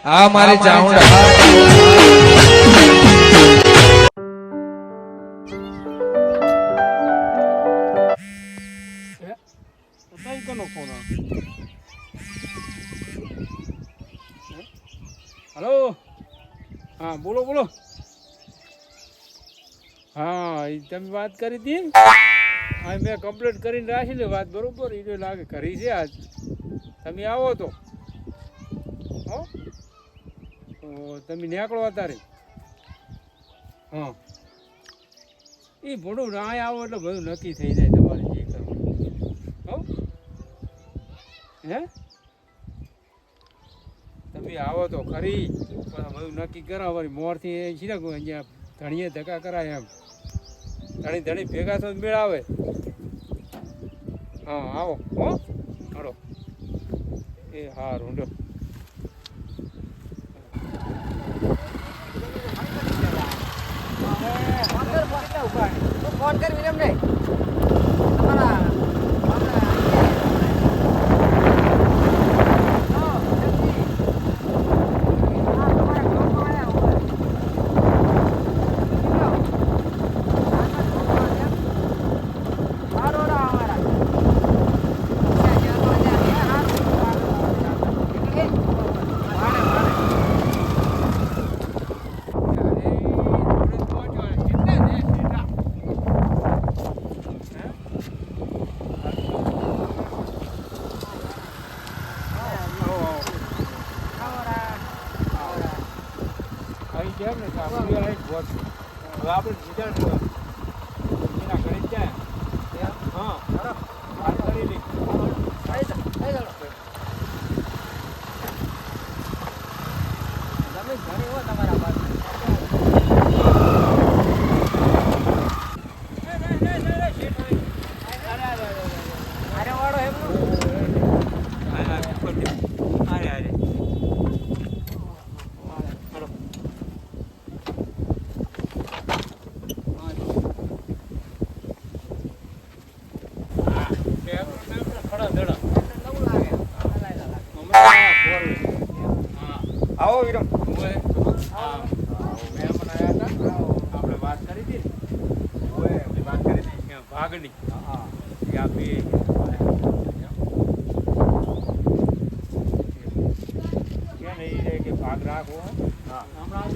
આ મારી ચાઉંડા हेलो हाँ बोलो बोलो हाँ તમે વાત કરી હતી હા મેં કમ્પ્લીટ કરીને રાખી લે વાત બરોબર એ લાગે કરી છે આજ તમે આવો તો હો તો તમે નીકળો અત્યારે હા એ ભણું ના આવો એટલે બધું નક્કી થઈ જાય તમારે જે કરવું હો હે તમે આવો તો ખરી પણ બધું નક્કી કરાવવાની મોરથી છે ને અહીંયા ધણીએ ધક્કા કરાય એમ ધણી ભેગા તો મેળ આવે હા આવો હો હાલો એ હા રૂંડો ફોન કરી વિરમ નહીં તમારા આપણે રિઝલ્ટ એના ઘરે જ જાય હા વાત કરી લે તમે ઘણી હો તમારા પાસે અરે વાળો એમનું આવો વિરમ આપણે વાત કરી હતી ને વાત કરી હતી ભાગની કે આપી કે નહીં કે ભાગ રાખો હા હમણાં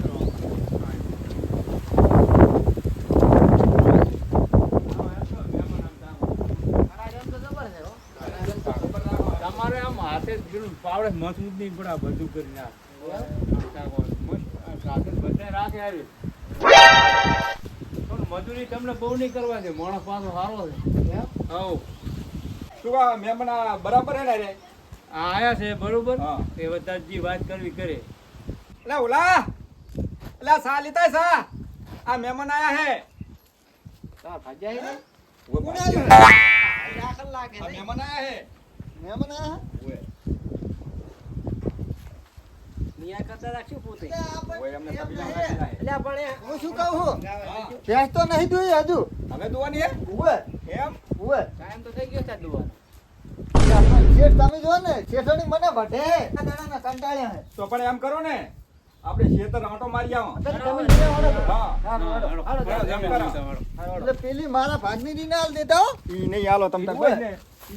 તમારે આમ હાથે પાવડે મજબૂત નહીં પડે બધું કરી નાખ મજૂરી તમને બહુ નહીં કરવા છે માણસ પાછો સારો છે હવ શું મહેમાન બરાબર હે ને રે આયા છે બરોબર એ બધા જે વાત કરવી કરે એટલે ઓલા એટલે સા લીતા સા આ મહેમાન આયા હે તાર ભાજ્યા હે કોણ આખર લાગે આ મહેમાન આયા હે મહેમાન આ ઓએ નિયા કરતા રાખશું પોતે ઓએ અમને તબીલા રાખેલા હે એટલે પણ હું શું કહું હું ભેંસ તો નહીં દોઈ હજુ હવે દોવાની હે ઉવે એમ ઉવે ટાઈમ તો થઈ ગયો છે દુવાનો શેઠ તમે જો ને શેઠોની મને વઢે આ દાડાના કંટાળ્યા હે તો પણ એમ કરો ને આપણે ખેતર આંટો મારી આવો તમે લઈ આવડો તો હા હાલો એમ કરો એટલે પેલી મારા ભાગની ની ના દેતા હો ઈ નહીં હાલો તમ તાર કોઈ ને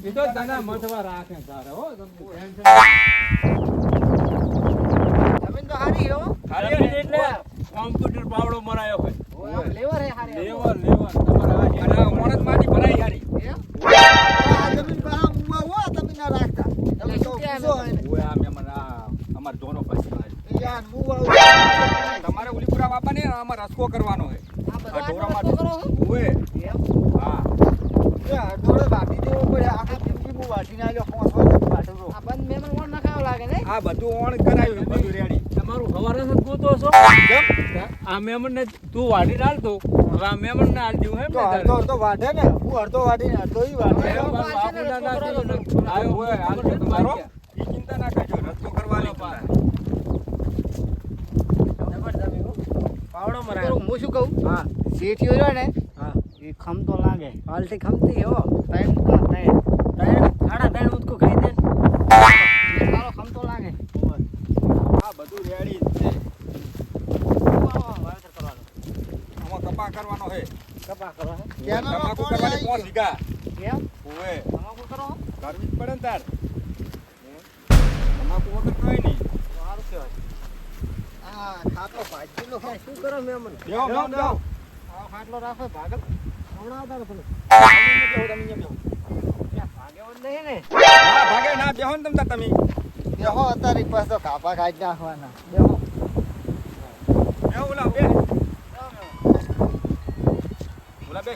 એ તો તને મથવા રાખે તારે હો તમને ટેન્શન જમીન તો હારી હો હારી એટલે કોમ્પ્યુટર પાવડો મરાયો હોય આમ લેવર હે હારી લેવર તમારા અને મોણસ માટી ભરાઈ હારી એમ આ જમીન બહા મુવા હો તમે ના રાખતા તમે તો પૂછો હે ને ઓએ આ મહેમાન આ અમાર ધોનો પછી યાર મુવા તમારે ઉલીપુરા બાપાને આમાં રસકો કરવાનો હે આ આ બધા ઢોરા આટલો કરો છો ઓએ એમ હા એ અડોડે વાટી દેવો પડે આખા જિંદગી હું વાટીને આલ્યો 5 વાગે પાટરો આ બંધ મેમન વણ નખાવ લાગે ને આ બધું ઓણ કરાયું બધું રેડી તમારું હવારે જ ગોતો છો આ મેમન ને તું વાડી ડાલતો હવે આ મેમન ને આલ દીધું તો અડધો વાટે ને હું અડધો વાટીને અડધો ઈ વાટે આયો હોય હાલ તો તમારો ઈ ચિંતા ના કરજો રસ્તો કરવાની પાવડો મરાય હું શું કહું હા શેઠિયો રહ્યો ને હા એ ખમતો લાગે હાલથી ખમતી હો ટાઈમ સાડા 3 ઉતકો ખાઈ દે સારો ખમતો લાગે આ બધું બધું રેડી જ છે. વાવેતર કરવાનું આમાં કપા કરવાનો છે. કપા કરો તમાકુ કરવાની 5 વીઘા. કેમ ઓવે. તમાકુ કરો કરવી જ પડે ને તાર. તમાકુ વગર કઈ નહીં. સારું કહેવાય આ ખાટલો ભાજીલો શું કરો મેમન બેહો, બેહો, બેહો. આ ખાટલો રાખો ભાગલ હમણાં આવતા ને પેલું ભાગે નહીં ને ના ભાગે ના બેહો ને તમતાર તમે. બેહો અત્યારે પાછો કાપા કાઢી નાખવાના બેહો બેહો ઓલા બે. ઓલા બે.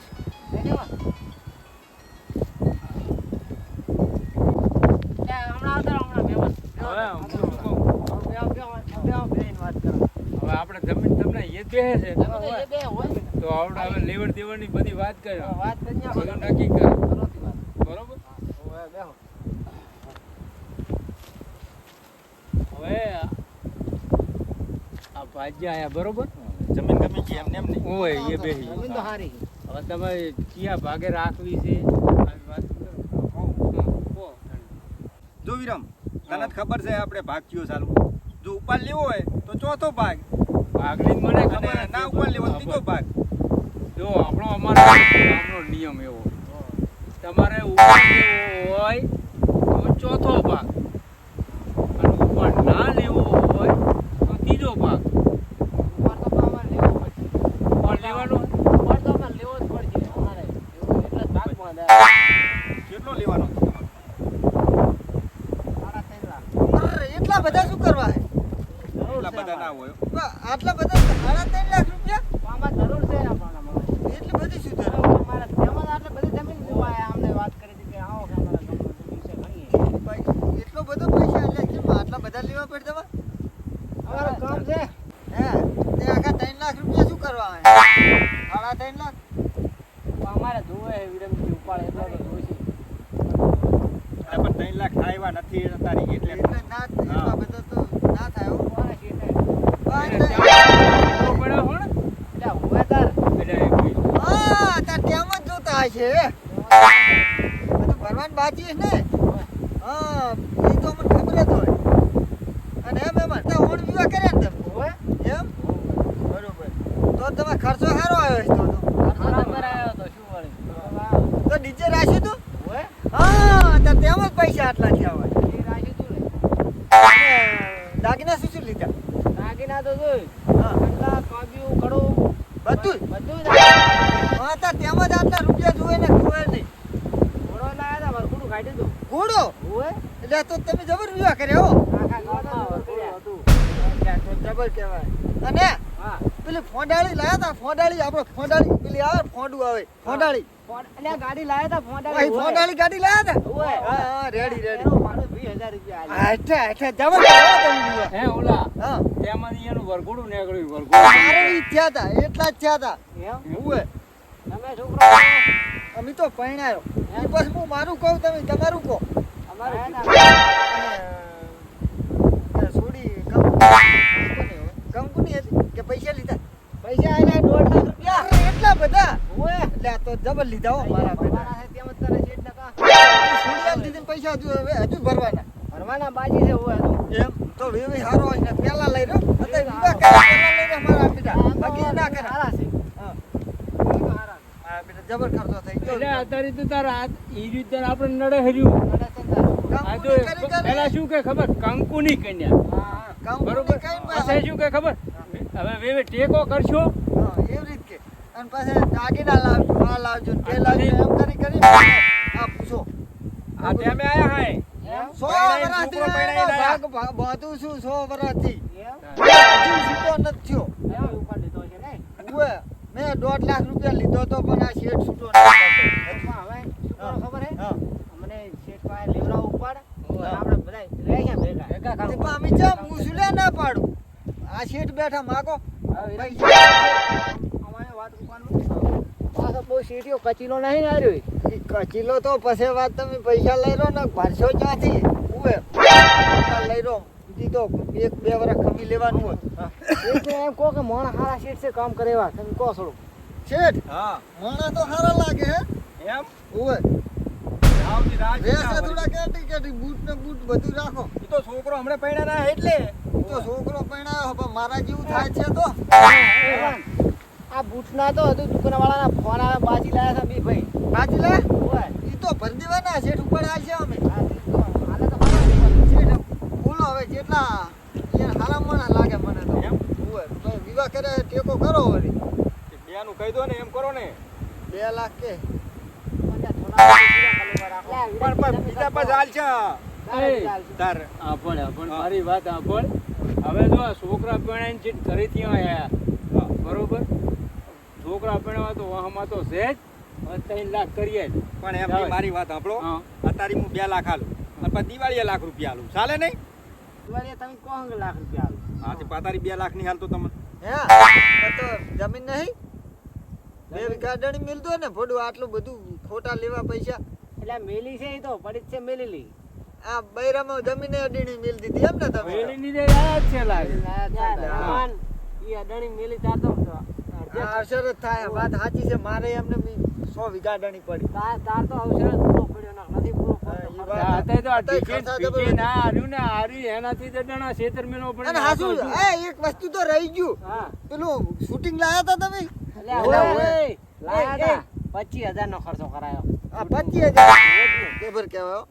હવે આપણે જમીન તમને એ જ બેસે છે તો આપણે હવે લેવડ દેવડની બધી વાત કર્યો બધું નક્કી કરે બરોબર હવે આ ભાજ્યા આયા બરોબર જમીન ગમી ગઈ એમને એમ નહીં. ઓય એ બેહી તો હારી હવે તમે કયા ભાગે રાખવી છે આવી વાત કરો જો વિરમ તને જ ખબર છે આપણે ભાગ કયો ચાલુ. જો ઉપાડ લેવો હોય તો ચોથો ભાગ ભાગની મને અને ખબર ના ઉપાડ લેવો તો ત્રીજો ભાગ. જો અમારો નિયમ એવો તમારે ઉપર લેવો હોય તો ચોથો ભાગ અને ઉપર ના લેવો હોય તો ત્રીજો ભાગ ઉપર લેવાનો કેટલો લેવાનો છે તમારે? એટલા બધા શું કરવા હે એટલા બધા ના હોય. આટલા બધા 3.5 લાખ રૂપિયા આમાં જરૂર છે એટલી બધી શું જરૂર મારા તેમાં આટલી બધી જમીન લેવાય અમને વાત કરી હતી કે આવો કે અમારા ગામમાં જમીન છે ઘણી એટલો બધો પૈસા એટલે કેમ આટલા બધા લેવા પડે તમારે અમારું કામ છે હે તે આખા 3 લાખ રૂપિયા શું કરવા હે 3.5 લાખ અમારે જોવે વિરમજી ઉપાડે એટલો તો જોઈશે પણ 3 લાખ થાય એવા નથી તારી એટલે ના એટલા બધો તો ના થાય હો કોને શીટે પડ્યો હોણ એટલે હવે તાર હા તાર કેમ જ જોતા હશે બધું ભરવાનું બાકી છે ને હા એ તો મને ખબર જ હોય અને એમ એમ તો ઓણ વિવાહ કર્યા ને તમે હોય એમ બરોબર તો તમે ખર્ચો સારો આવ્યો છે તો બરાબર આવ્યો તો શું વળી તો ડીજે રાખ્યું તું હોય હા તો તેમ જ પૈસા આટલા થયા હોય એ રાખ્યું તું ને દાગીના શું શું લીધા દાગીના તો જોઈ હા આટલા કાબ્યું કડું બધું હા તો તેમ જ આટલા રૂપિયા જોવે ને ખબર નહીં ઘોડો લાયા તા વરખુડું કાઢી દઉં ઘોડો હોય એટલે તો તમે જબર વિવાહ કર્યો આખા ગામમાં હતું જબર કહેવાય અને હા પેલી ફોંડાળી લાયા તા ફોંડાળી આપણો ફોંડાળી પેલી આવે ફોંડું આવે ફોંડાળી એટલે ગાડી લાયા તા ફોંડાળી ફોંડાળી ગાડી લાયા તા હા હા રેડી રેડી મારું 20000 રૂપિયા આલે અચ્છા જબર તમે હે ઓલા હા તેમાંથી એનું વરઘોડું નીકળ્યું વરઘોડું મારે ઈ થયા તા એટલા જ થયા તા એમ હોય તમે છોકરો અમે તો પરણાયો ઈ બસ હું મારું કહું તમે તમારું કહો અમારું છોડી કંકુની હતી કે પૈસા લીધા પૈસા આયા 1.5 લાખ રૂપિયા એટલા બધા ઓય એટલે આ તો જબર લીધા હો મારા બેટા તેમ જ કરે શેઠ નકા છોડી આલ દીધે પૈસા હજુ ભરવાના બાજી છે ઓય એમ તો વેવી હારો હોય ને પેલા લઈ રહ્યો અત્યારે વિવાહ કરે પેલા લઈ રહ્યો મારા બેટા બાકી ના કરે હારા છે હા બેટા જબર ખર્ચો થઈ ગયો એટલે અત્યારે તો તારા ઈ રીતે આપણે નડે હર્યું આ તો પેલા શું કે ખબર કંકુની કન્યા બરોબર પછી શું કે ખબર હવે વેવે ટેકો કરશો એવી રીત કે અને પછી દાગીના લાવજો આ લાવજો તે લાવજો એમ કરી આ પૂછો આ ટેમે આયા હાય 100 વર્ષથી ભાગ બધું શું 100 વર્ષથી હજુ છૂટો નથી થયો ઉપર લીધો છે ને ઓય મેં 1.5 લાખ રૂપિયા લીધો તો પણ આ શેઠ છૂટો નથી થતો હવે શું ખબર હે અમને શેઠ પાસે લેવરા ઉપાડ આપણે બધા રહે ગયા ભેગા ખાવ અમે ચા મુસુલે ના પાડું આ શેઠ બેઠા માગો અમારે વાત ઉપાડવાનું પાછો બહુ શેઠિયો કચીલો નહીં ને આર્યો ઈ કચીલો તો પછી વાત તમે પૈસા લઈ લો ને ભરશો ક્યાંથી ઉવે લઈ લો ઈ તો 1-2 વર્ષ ખમી લેવાનું હોય એટલે એમ કહો કે મોણા હારા શેઠ છે કામ કરે એવા તમે કહો થોડું શેઠ હા મોણા તો હારા લાગે હે એમ ઉવે આવતી રાત રેસા થોડા કેટી બૂટ ને બૂટ બધું રાખો ઈ તો છોકરો હમણે પૈણા ના એટલે તો છોકરો પરણાયો પણ મારા જેવું થાય છે તો આ બૂટના તો હતું દુકાનવાળાના ફોન આવે બાજી લાયા હતા બી ભાઈ બાજી લે ઓય ઈ તો ભરી દેવાના શેઠ ઉપર આવશે અમે આ તો હાલે તો ખબર શેઠ બોલો હવે જેટલા યાર હારા મણા લાગે મને તો એમ? ઓય તો વિવાહ કરે ટેકો કરો વળી બેનું કહી દો ને એમ કરો ને 2 લાખ કે પણ બીજા પાસે હાલ છે તાર પણ મારી વાત સાંભળ. હવે જો આ છોકરા પરણાઈને ચીટ ઘરે ત્યાં આયા બરોબર. છોકરા પરણાવા તો વાહમાં તો છે જ. હવે 3 લાખ કરીએ જ. પણ એમ નહીં, મારી વાત સાંભળો હા. અત્યારે હું 2 લાખ હાલું અને પછી દિવાળીએ લાખ રૂપિયા હાલું ચાલે નહીં? દિવાળીએ તમે કહો કે લાખ રૂપિયા આલો હા તે પાતારી 2 લાખ ની હાલ તો તમે હે તો જમીન નહીં 2 વીઘા દણી મિલતો ને ભોડું આટલું બધું ખોટા લેવા પૈસા એટલે મેલી છે એ તો પડી જ છે મેલેલી આ બૈરામાં જમીને અડીણી મિલ દીધી એમ ને તમે વેલીની જે યાદ છે લાગે. રહેવાન ઈ અડાણી મેલી તાર તો આ અસર જ થાય વાત સાચી છે મારે એમને બી 100 વીઘા દણી પડી તાર તો અવસર જ પૂરો પડ્યો ના નથી પૂરો હા, ઈ પડતો વાત. અત્યારે તો આ અત્યારે ટિકિટ ખર્ચા જબરદસ્ત. બિકિટ આ હાર્યું ને હારી એનાથી તો જણા છેતરમેનો પણ અને હાસુ એક વસ્તુ તો રહી ગયું હા પેલું શૂટિંગ લાયા હતા તમે એટલે ઓલા હવે ઓય. લાયા તા 25000 નો ખર્ચો કરાયો આ 25000 કેબર કહેવાય હો.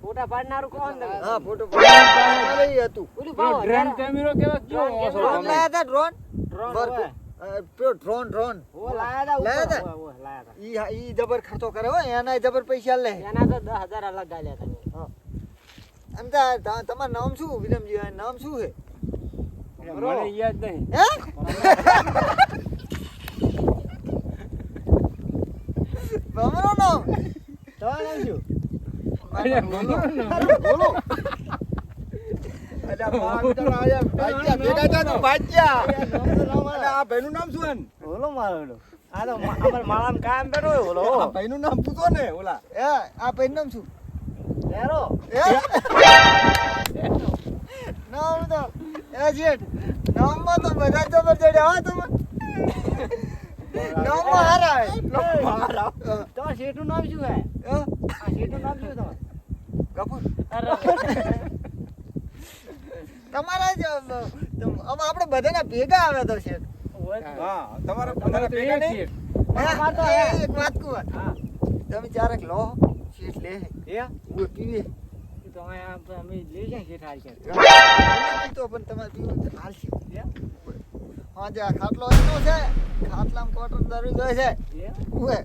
ફોટા પાડનારું કોણ તમે હા ફોટો પાડે હતું ઓલું પેલો ભાવ ડ્રોન કેમેરો કેવો કેવો ડ્રોન ઓછો ડ્રોન ગમે. લાયા હતા ડ્રોન ડ્રોન બરકુ. હોય. પેલો ડ્રોન ઓ લાયા લાયા તા તા? ઓય લાયા તા ઈ જબર ખર્ચો કરે હો એના જબર પૈસા લે એના તો 10000 અલગ ગાલ્યા તમે એમ તા તમારું નામ શું વિરમજી આ નામ શું છે મને યાદ નહીં. હે ભમરો નામ તમારું નામ શું અરે ભમરો નામ. બોલો અલ્યા મારા બેટા આયા ભાગ્યા ભેગા થા તું ભાગ્યા અને આ ભાઈનું નામ શું હે? ઓલો મારો ઓલો આ તો અમાર માળામાં કાયમ બેઠો હોય ઓલો આ ભાઈનું નામ પૂછો ને ઓલા એ આ ભાઈ નામ શું લેરો એ નામ તો એ જેઠ નામમાં તો બધા જબર ચડ્યા હો તમે નામમાં હારા હે મારા તમાર શેઠનું નામ શું હે હે? આ શેઠનું નામ શું તમાર કપૂર અરે તમારા જ આપણે બધાના ભેગા આવે તો છે હા તમારા તમારે બધાના તો ભેગા એ જ નહીં? છે. એક વાત કહું હા તમે ચારક લો શીટ લે એ ઉભો પીવે ઈ તો અહીંયા અમે લઈ જાય શેઠ હાલ કે તો પણ તમારે પીવું તો હાલશે હા જે આ ખાટલો એનો છે ખાટલામાં કોટર દરરોજ હોય છે એ ઉભે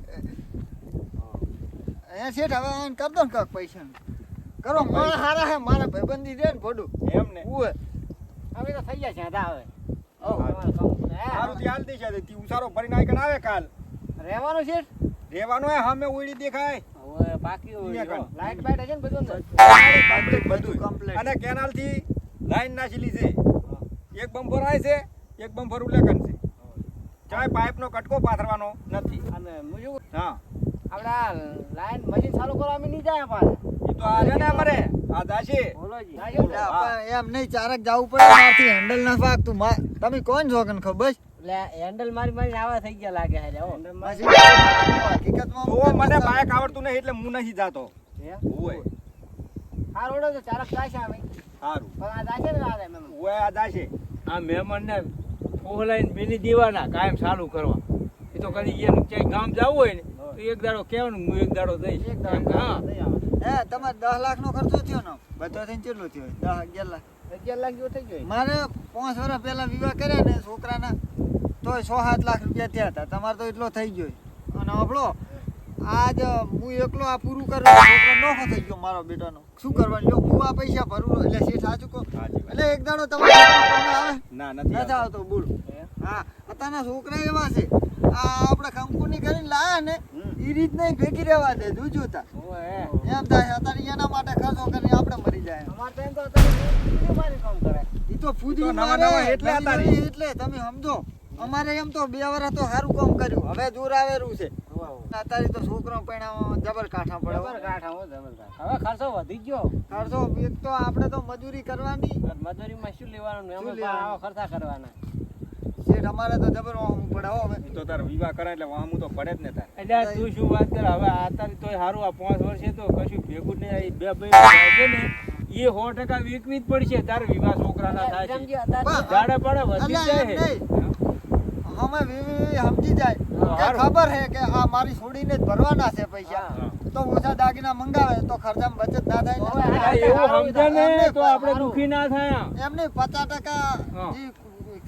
અહીંયા શેઠ હવે આને કર દો ને કાંઈક પૈસાનું કરો મારા હારા હે મારા ભાઈબંધી દે ને ભોડું એમ ને ઉભે અમે તો થઈ ગયા છે હતા હવે ઓ તમારે કહું સારું ત્યાં હાલ દેશે તે ઉસારો ભરીને આઈકન આવે કાલ રહેવાનું છે રહેવાનું હે સામે ઓયડી દેખાય હવે બાકી હોય અહીંયા જો. લાઈટ બાઈટ હશે ને બધું અંદર બધું કમ્પ્લીટ અને કેનાલ થી લાઈન નાખેલી છે એક બમ્પર આવે છે એક બમ્પર ઉલ્લેખન છે ચાય પાઇપ નો કટકો પાથરવાનો નથી અમે મુજબ હા આપણે આ લાઈન મશીન ચાલુ કરવા અમે નહીં જાય પાછા એ તો આ છે ને અમારે આ દાશે બોલોજી એમ નહીં ચારક જવું પડે મારથી હેન્ડલ ના વાગતું તમે કોણ છો કન ખબર એટલે હેન્ડલ મારી મારી આવા થઈ ગયા લાગે છે હો હકીકતમાં તો મને બાઇક આવડતું નહીં એટલે હું નહીં જાતો ઓય આ રોડો તો ચારક જાય છે અમે સારું પણ આ જાય છે ને આ મેમ ઓય આ દાશે આ મહેમાનને ફોહલાઈને બીની દેવાના કાયમ ચાલુ કરવા. એ તો કદી એને ક્યાંય ગામ જવું હોય ને તો એક દાડો કહેવાનું હું એક દાડો દઈશ. એક એમ કે હા. હે તમારે 10 લાખ નો ખર્ચો થયો ને બધો થઈને કેટલો થયો 10 11 લાખ 11 લાખ જેવો થઈ ગયો મારે 5 વર્ષ પહેલા વિવાહ કર્યા ને છોકરાના તોય 6-7 લાખ રૂપિયા થયા હતા તમારે તો એટલો થઈ ગયો અને આપણો આજ હું એકલો આ પૂરું કરું છોકરો નોખો થઈ ગયો મારો બેટાનો શું કરવાનું જો હું આ પૈસા ભરું એટલે શેઠ સાચું કહો સાચી વાત. એટલે એક દાડો તમારે આવે ના નથી નથી આવતો બોલ હા અત્યારના છોકરા એવા છે આ આપણે કંકુની કરીને લાયા ને એ રીત નહીં ભેગી રહેવા દે જોતા ઓય એમ થાય અત્યારે એના માટે ખર્ચો કરીને આપણે મરી જાય અમાર તો એમ તો અત્યારે મારી કામ કરે ઈ તો ફૂદી તો નવા મારે નવા એટલે નવી હતા નવી એટલે તમે સમજો અમારે એમ તો 2 વર્ષ તો સારું કામ કર્યું હવે દૂર આવેલું છે અત્યારે તો છોકરો પૈણામાં જબર કાઠા પડે જબર કાઠા હો જબર કાઠા હવે ખર્ચો વધી ગયો ખર્ચો એક તો આપણે તો મજૂરી કરવાની મજૂરીમાં શું લેવાનું એમ શું પણ આવા ખર્ચા કરવાના શેઠ અમારે તો જબર વાહવું પડે હો હવે એ તો તાર વિવાહ કરાય એટલે વાહમું તો પડે જ ને તાર એટલે આ તું શું વાત કર હવે આ તારી તોય સારું આ 5 વર્ષે તો કશું ભેગું જ નહીં. આ બે ભાઈ છે ને એ 100% વીકવી જ પડશે તારે વિવાહ છોકરાના થાય છે. સમજી અત્યારે દાડા પાડા વધી અલ્યા એમ જાય નહીં. અમે સમજી જાય કે હારું. ખબર હે કે આ મારી છોડીને જ ભરવાના છે પૈસા, હા. તો ઓછા દાગીના મંગાવે તો ખર્ચામાં બચત ના થાય ને. હા, એવું સમજે ને એમને તો આપણે હારું. દુખી ના થાય. એમને 50% હા. ઈ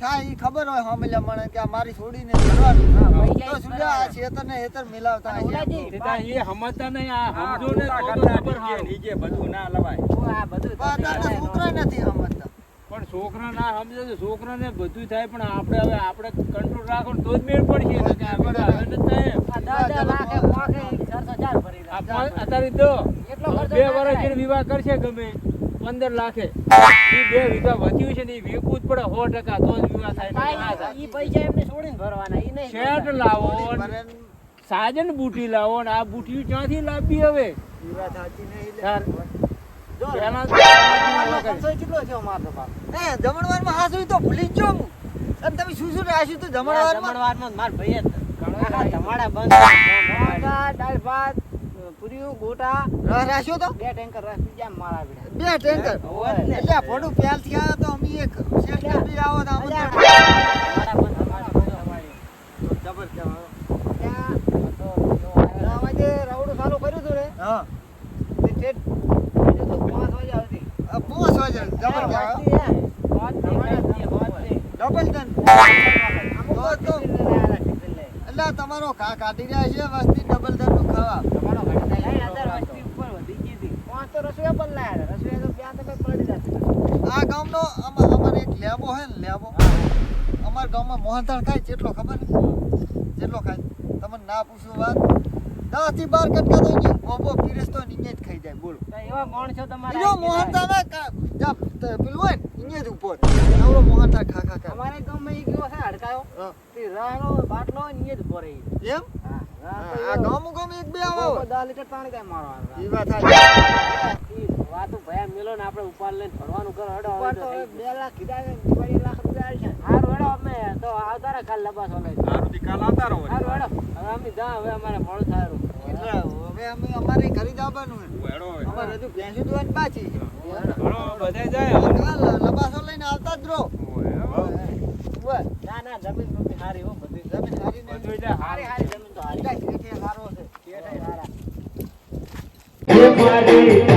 થાય ઈ ખબર હોય હમેલા મને કે આ મારી છોડીને જ ભરવાનું. પૈસા તો શું આ શેતર ને હેતર મિલાવતા હશે. ઓલાજી, તે તાર એ સમજતા નહીં આ આ સમજો ને ખોટા તો ખર્ચા ખબર નીચે હારું. નીચે બધું ના લવાય. આ બધું પણ અત્યારના છોકરા નથી સમજતા. પણ છોકરા ના સમજે તો છોકરાને બધું થાય પણ આપણે કંટ્રોલ રાખો ને તો જ મેળ પડશે ને કે આ વિવાહ હવે નથી થાય. આ 10 લાખે મોખે 4,000 ભરી આ નાખે. અત્યારે તો એટલો ખર્ચો 2 ના વર્ષ થાય. જેને વિવાહ કરશે ગમે 15 લાખે ઈ 2 વીઘા વધ્યું છે ને ઈ વેચવું જ પડે 100% તો જ વિવાહ થાય ને ના થાય. ઈ પૈસા એમને છોડીને ભરવાના ઈ નહીં શેઠ લાવો છોડી ને ભરે ને સાજન બુટી લાવો ને આ બુટી ક્યાંથી લાવવી હવે ઈ વાત સાચી નહીં લે. યાર જો પહેલા જમણવારનો ખર્ચો કેટલો છે અમારો તો બાપ? જમણવારમાં હાસું તો ભૂલી જ ગયો હું. અને તમે શું શું રાખ્યું તું જમણવારમાં? જમણવારમાં માર ભાઈએ જ ઘણો આખા ધમાડા બંધ મોંઘા, દાળ ભાત, પૂરીઓ, ગોટા, રસ રાખ્યો તો 2 ટેન્કર રસ પી ગયા મારા ભીડા. 2 ટેન્કર. હોય જ ને. એટલે આ ભોડું પ્યાલથી આવ્યો તો અમે એક શેઠ બી આવો તો અલ્યા, આમ ધમાડા બંધ, ધમાડા બંધ. જબર કહેવાય. ત્યાં તો જો આ વાજે રવડું ચાલુ કર્યું તું ને હા તે ઠેઠ બીજું તો 5 વાગે આવતી. 5 વાગે જબર કહેવાય. Double done. તો એટલે આ તમારો ઘા કાઢી રહ્યા છે વસ્તી ડબલ ડન નું ખાવા. આ ગામનો અમારે એક લેબો હે ને લેબો. અમારા ગામમાં મોહનથાળ ખાય જેટલો ખબર ને જેટલો ખાય તમને ના પૂછું વાત 10 થી 12 કટકા તો નહીં બોબો પીરેસ તો નીચે જ ખાઈ જાય બોલો. એનો મોહનથાળ ના જા પેલું હોય ને અહીંયા જ ઉપર આવડો મોહનથાળ ખા ખા ખા. અમારે ગામમાં ઈ ગયો છે હડકાયો હા. તે રાહનો બાટલો હોય ને ઈ જ ભરે ઈ. એમ હા, રાહ તો આ ઈ ગામ ગામ એક બે આવો 10 લીટર પાણી કાંઈ મારવાનું રાહ. ઈ વાત સાચી. ઈ વાતું ભયા મેલો ને આપણે ઉપાડ લઈને ભરવાનું કરો હડો હવે તો 2 લાખ કીધા છે 2 લાખ રૂપિયા આવશે. હારું હેડો અમે તો આવતા રહે કાલ લબાસો લઈને. હારું દી કાલ આવતા રહો. હારું હેડો હવે અમે જા હવે અમારે મોડું થાયું. એટલે હવે અમે અમારે ઘરે જવાનું હે. હેડો હવે. અમારે હજુ ભેંસું દોવાની બાકી છે. બધે જાય હવે. કાલ લબાસો લઈને આવતા જ રહો. બસ ના ના જમીન બમીન હારી હો બધી. જમીન હારી ને બધું એટલે હારી હારી જમીન તો હારી. ખેતી સારો છે. શેઠે હારા. મારી